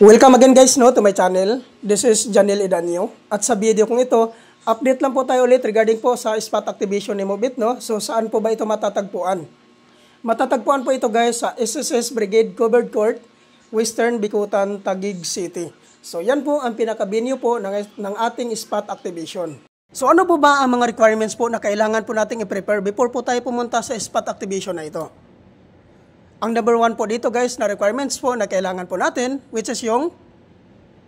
Welcome again guys to my channel. This is Janel Edanio. At sa video kong ito, update lang po tayo ulit regarding po sa spot activation ni Mobit. So saan po ba ito matatagpuan? Matatagpuan po ito guys sa SSS Brigade Covered Court, Western Bicutan, Taguig City. So yan po ang pinaka-venue po ng ating spot activation. So ano po ba ang mga requirements po na kailangan po nating i-prepare before po tayo pumunta sa spot activation na ito? Ang number 1 po dito guys na requirements po na kailangan po natin, which is yung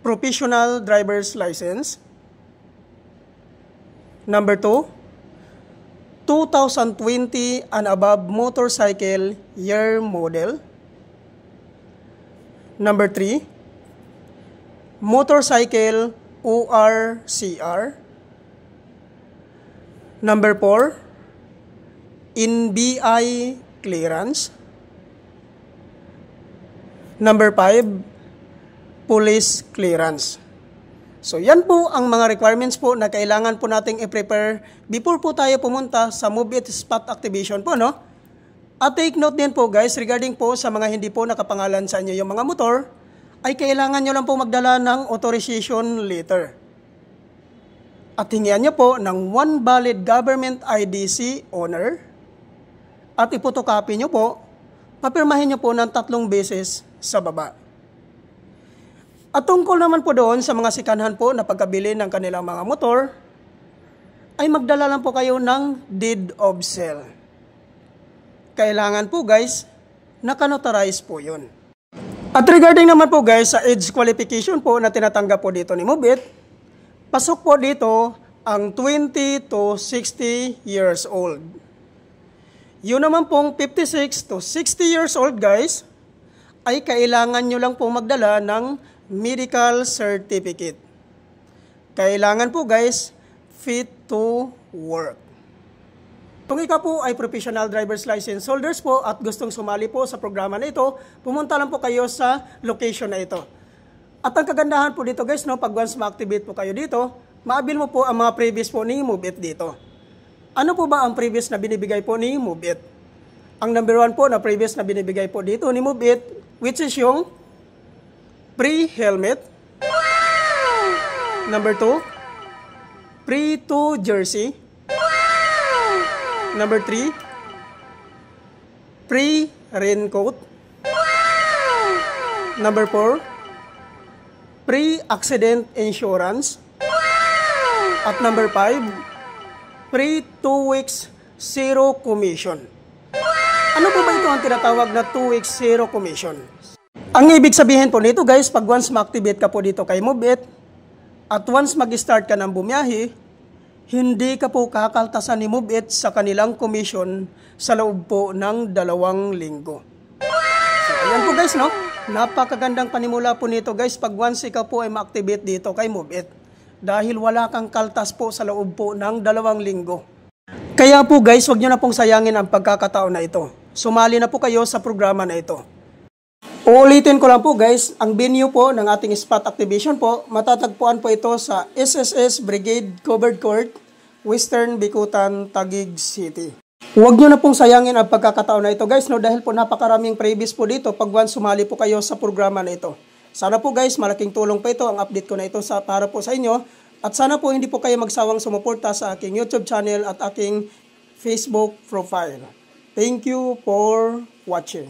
professional driver's license. Number 2, 2020 and above motorcycle year model. Number 3, motorcycle ORCR. Number 4, NBI clearance. Number 5, police clearance. So yan po ang mga requirements po na kailangan po nating i-prepare before po tayo pumunta sa Mobit spot activation po, no? At take note din po guys, regarding po sa mga hindi po nakapangalan sa inyo yung mga motor, ay kailangan nyo lang po magdala ng authorization letter. At hingian nyo po ng 1 valid government IDC owner. At ipotocopy nyo po, papirmahin nyo po ng 3 beses sa baba. At tungkol naman po doon sa mga sikanhan po na pagkabili ng kanilang mga motor, ay magdala lang po kayo ng deed of sale. Kailangan po guys, nakanotarize po yun. At regarding naman po guys sa age qualification po na tinatanggap po dito ni Mobit, pasok po dito ang 20 to 60 years old. Yun naman pong 56 to 60 years old guys, ay kailangan nyo lang po magdala ng medical certificate. Kailangan po guys, fit to work. Kung ikaw po ay professional driver's license holders po at gustong sumali po sa programa na ito, pumunta lang po kayo sa location na ito. At ang kagandahan po dito guys, pag once ma-activate po kayo dito, maabil mo po ang mga previous po ni Mobit dito. Ano po ba ang previous na binibigay po ni Mobit? Ang number 1 po na previous na binibigay po dito ni Mobit, which is yung pre-helmet. Wow! Number 2, pre-2 jersey. Wow! Number 3, pre-raincoat. Wow! Number 4, pre-accident insurance. Wow! At number 5, pre-2 weeks zero commission. Ano po ba ito ang tinatawag na 2 weeks zero commission? Ang ibig sabihin po nito guys, pag once ma-activate ka po dito kay Mobit, at once mag-start ka ng bumiyahe, hindi ka po kakaltasan ni Mobit sa kanilang commission sa loob po ng 2 linggo. So ayan po guys, no? Napakagandang panimula po nito guys, pag once ikaw po ay ma-activate dito kay Mobit, dahil wala kang kaltas po sa loob po ng 2 linggo. Kaya po guys, huwag nyo na pong sayangin ang pagkakataon na ito. Sumali na po kayo sa programa na ito. Uulitin ko lang po guys, ang venue po ng ating spot activation po, matatagpuan po ito sa SSS Brigade Covered Court, Western Bicutan, Taguig City. Huwag nyo na pong sayangin ang pagkakataon na ito guys, dahil po napakaraming previous po dito pag once sumali po kayo sa programa na ito. Sana po guys, malaking tulong po ito ang update ko na ito para po sa inyo. At sana po hindi po kayo magsawang sumuporta sa aking YouTube channel at aking Facebook profile. Thank you for watching.